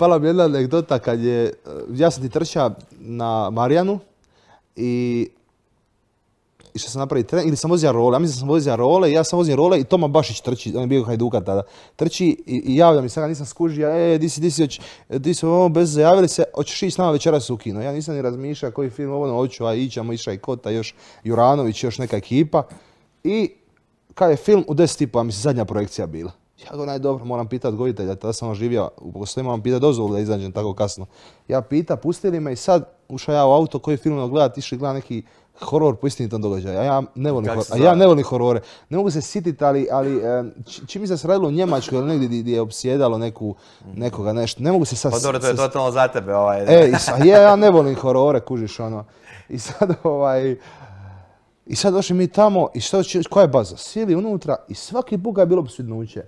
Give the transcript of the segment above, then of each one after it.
pala mi jedna anegdota kad je, ja sam ti trčao na Marijanu i išao sam napraviti trening, ili sam vozio role, ja mislim da sam vozio role i ja sam vozio role i Toma Bašić trči, on je bio Hajduka tada, trči i javlja mi, sada nisam skužio, di si ovo bez javili se, hoćeš ići s nama večeras u kino. Ja nisam ni razmišljao koji film ovo, hoću, a ićemo, Iša i Kota, još Juranović, još neka ekipa. I kad je film u 10:30, mislim zadnja projekcija bila. Ja go najdobro, moram pitati odgojitelja, tada sam živio u Bogoslovima, moram pitati dozvolu da izađem tako kasno. Ja pita, pustili me i sad ušao ja u auto koji film gledati, išli gledati neki horor po istinitom događaju. A ja ne volim horore. Ne mogu se sititi, ali čim mi se radilo u Njemačkoj ili negdje gdje je opsjedalo nekoga nešto. Ne mogu se sad... Pa dobro, to je totalno za tebe. Ja ne volim horore, kužiš ono. I sad došli mi tamo i koja je baza? Sjeli unutra i svaki put je bilo posvidnuće.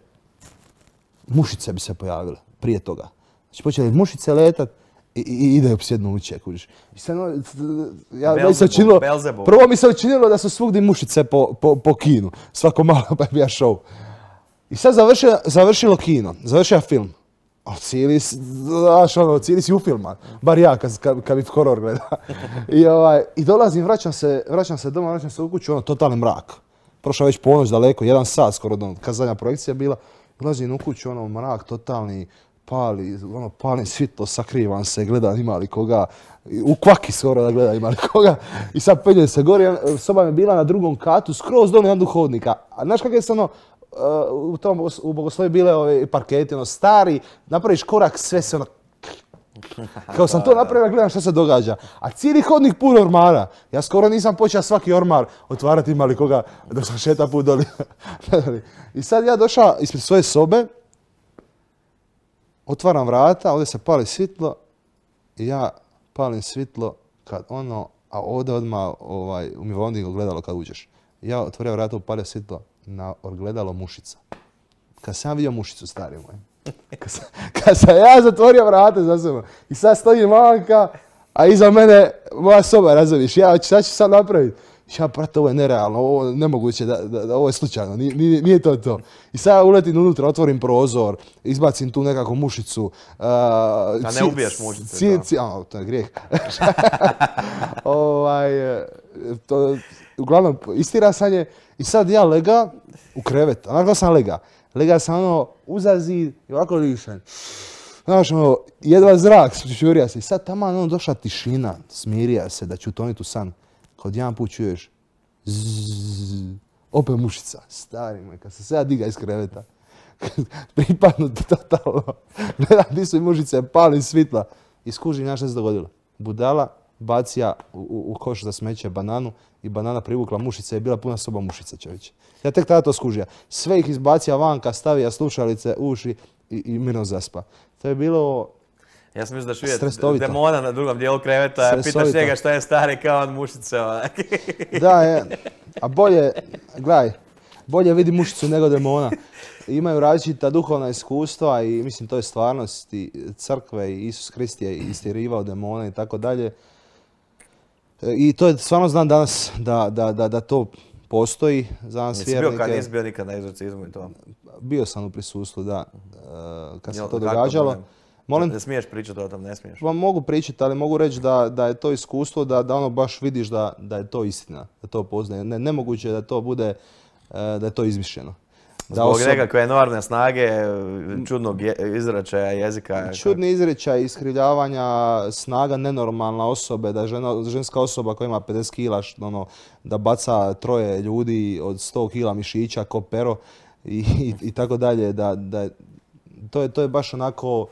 Mušice bi se pojavile prije toga. Znači počeli mušice letat i ide opsjednuće, kužiš. Prvo mi se učinilo da su svugdje mušice po kinu. Svako malo pa je bio show. I sad završilo kino, završio film. Cijeli si u filma, bar ja kad bi horor gleda. I dolazim, vraćam se doma, vraćam se u kuću, totalni mrak. Prošla već ponoć daleko, 1 sat skoro, kad zadnja projekcija bila. Dolazim u kuću, mrak totalni, palim svjetlo, sakrivam se, gledam ima li koga. U kvaki skoro da gledam ima li koga. I sad penjem se gore, soba mi je bila na drugom katu, skroz dole jedan duhovnika. A znaš kako je se u Bogoslovi bile parketi, stari, napraviš korak, sve se kao sam to napravio, gledam što se događa. A cijeli hodnik pun ormara. Ja skoro nisam počeo svaki ormar otvarati ima li koga dok sam šeta put doli. I sad ja došao ispred svoje sobe, otvaram vrata, ovdje se pali svjetlo i ja palim svjetlo kad a ovdje odmah umivalnik ogledalo kad uđeš. Ja otvorio vrata, upalio svjetlo na ogledalo mušica. Kad sam vidio mušicu, stari moj. Kad sam ja zatvorio vrata za sebe i sad stoji manka, a iza mene moja soba, razumiješ, šta ću sad napraviti? Ja, brate, ovo je nerealno, ovo je nemoguće, ovo je slučajno, nije to. I sad ja uletim unutra, otvorim prozor, izbacim tu nekakvu mušicu. A ne ubiješ mušice, to je grijeh. Uglavnom, istira sam je i sad ja lega u krevet, onako sam lega sam uza zid i ovako lišen. Znaš, jedva zrak, šurija se i sad tamo došla tišina, smirija se da ću utoniti u san. Kad jedan put čuješ opet mušica, stari moj, kad se sada diga iz kreveta, pripadnuti totalno, gledam di su i mušice, palim svitla i skužim ja šta se dogodilo. Budala bacija u koš za smeće bananu i banana privukla mušice i bila puna soba mušica, čovječe. Ja tek tada to skužio. Sve ih izbacija vanka, stavija slušalice, uši i mirno zaspa. To je bilo... Ja sam mislio da ću vidjeti demona na drugom dijelu kreveta, pitaš njega šta je stari kao on mušice. Da, a bolje vidi mušicu nego demona. Imaju različita duhovna iskustva i mislim to je stvarnost i crkve i Isus Krist je istjerivao demona i tako dalje. I to je stvarno znam danas da to postoji za nas vjernike. Nisi bio nikad na egzorcizmu i to? Bio sam u prisustvu, da. Kad se to događalo. Ne smiješ pričati o tom, ne smiješ. Mogu pričati, ali mogu reći da je to iskustvo, da baš vidiš da je to istina, da to poznaje. Nemoguće da to bude, da je to izmišljeno. Zbog nekakve enormne snage, čudnog izrečaja jezika. Čudni izrečaj, iskrivljavanja, snaga nenormalna osobe, da ženska osoba koja ima 50 kila, da baca 3 ljudi od 100 kila mišića ko pero i tako dalje. To je baš onako...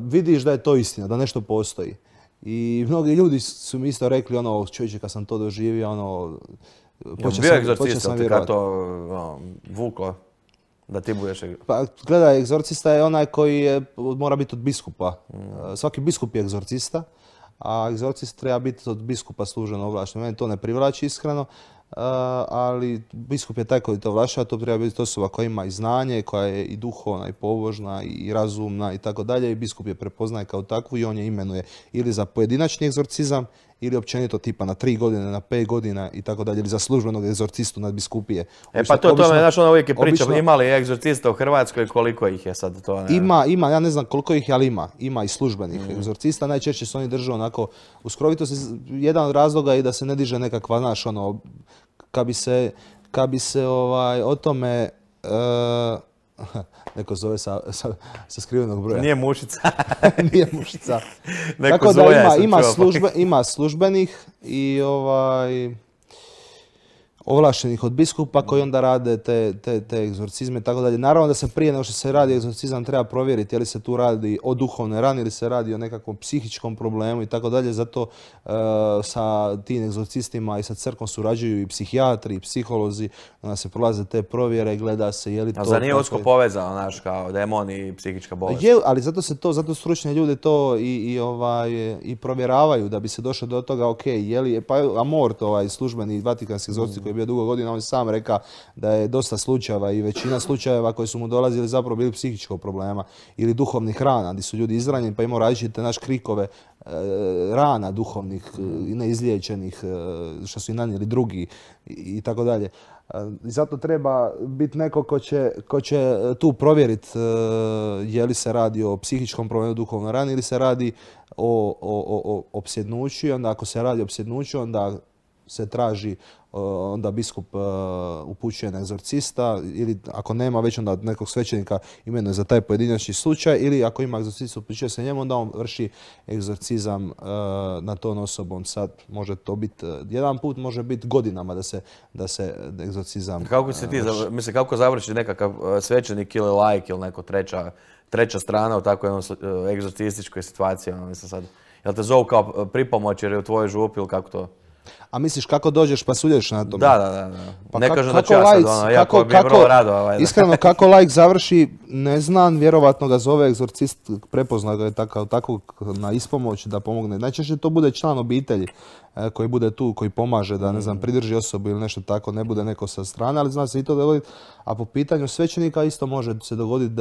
vidiš da je to istina, da nešto postoji. I mnogi ljudi su mi isto rekli, čovječe, kad sam to doživio, bio je egzorcista, kad to vuklo, da ti budeš... Pa, gledaj, egzorcista je onaj koji mora biti od biskupa. Svaki biskup je egzorcista, a egzorcist treba biti od biskupa služeno ovlašten. Meni to ne privlači iskreno, ali biskup je taj koji to ovlašava, to treba biti osoba koja ima i znanje, koja je i duhovna, i pobožna, i razumna i tako dalje. I biskup je prepoznaje kao takvu i on je imenuje ili za pojedinačni egzorcizam ili općenito tipa na 3 godine, na 5 godina i tako dalje, ili za službenog egzorcistu nadbiskupije. Pa to me, znaš, ono uvijek je priča, ima li egzorcista u Hrvatskoj, koliko ih je sad to? Ima, ja ne znam koliko ih je, ali ima i službenih egzorcista, najčešće se oni drže onako u skrovitosti. Jedan od razloga je da se ne diže nekakva, znaš, ono, kad bi se o tome, neko zove sa skrivenog broja. Nije mušica. Nije mušica. Tako da ima službenih i ovlaštenih od biskupa koji onda rade te egzorcizme i tako dalje. Naravno da se prije nego što se radi egzorcizam treba provjeriti je li se tu radi o duhovnoj rani ili se radi o nekakvom psihičkom problemu i tako dalje. Zato sa tim egzorcistima i sa crkvom surađuju i psihijatri i psiholozi. Onda se prolaze te provjere, gleda se je li to... A za nije usko povezano, znaš, kao demon i psihička bolest? Je, ali zato stručni ljudi to i provjeravaju da bi se došlo do toga, ok, je li, pa Amort, službeni vatikanski egzorcist koji je bio dugo godina, on je sam rekao da je dosta slučajeva i većina slučajeva koji su mu dolazili zapravo bili psihičkog problema ili duhovnih rana, gdje su ljudi izranjeni pa imaju različite krikove rana duhovnih i neizliječenih, što su i nanijeli drugi i tako dalje. I zato treba biti neko ko će tu provjeriti je li se radi o psihičkom problemu duhovnoj rani ili se radi o opsjednuću. Onda ako se radi o opsjednuću, onda se traži, onda biskup upućuje na egzorcista ili ako nema već onda nekog svećenika imenuje za taj pojedinačni slučaj ili ako ima egzorcista upućuje se njemu onda on vrši egzorcizam nad tom osobom. Sad može to biti jedan put, može biti godinama da se egzorcizam kako se ti, mislim kako završi nekakav svećenik ili laik ili neko treća strana u takvoj egzorcističkoj situaciji, mislim sad. Jel te zovu kao pripomoć jer je u tvojoj župi ili kako to? A misliš kako dođeš pa sudjeliš na tome? Da. Pa ne kažem da ću ja sad, jako bi vrlo rado. Iskreno, kako laik završi, ne znam, vjerovatno ga zove egzorcist, prepozna ga je tako na ispomoć da pomogne. Najčešće to bude član obitelji koji bude tu, koji pomaže da, ne znam, pridrži osobu ili nešto tako, ne bude neko sa strane, ali zna se i to dogoditi. A po pitanju svećenika isto može se dogoditi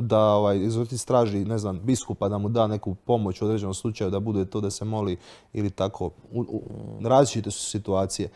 da egzorcist traži, ne znam, biskupa da mu da neku pomoć u određenom slučaju, da bude to da se moli ili tako. Različite su situacije.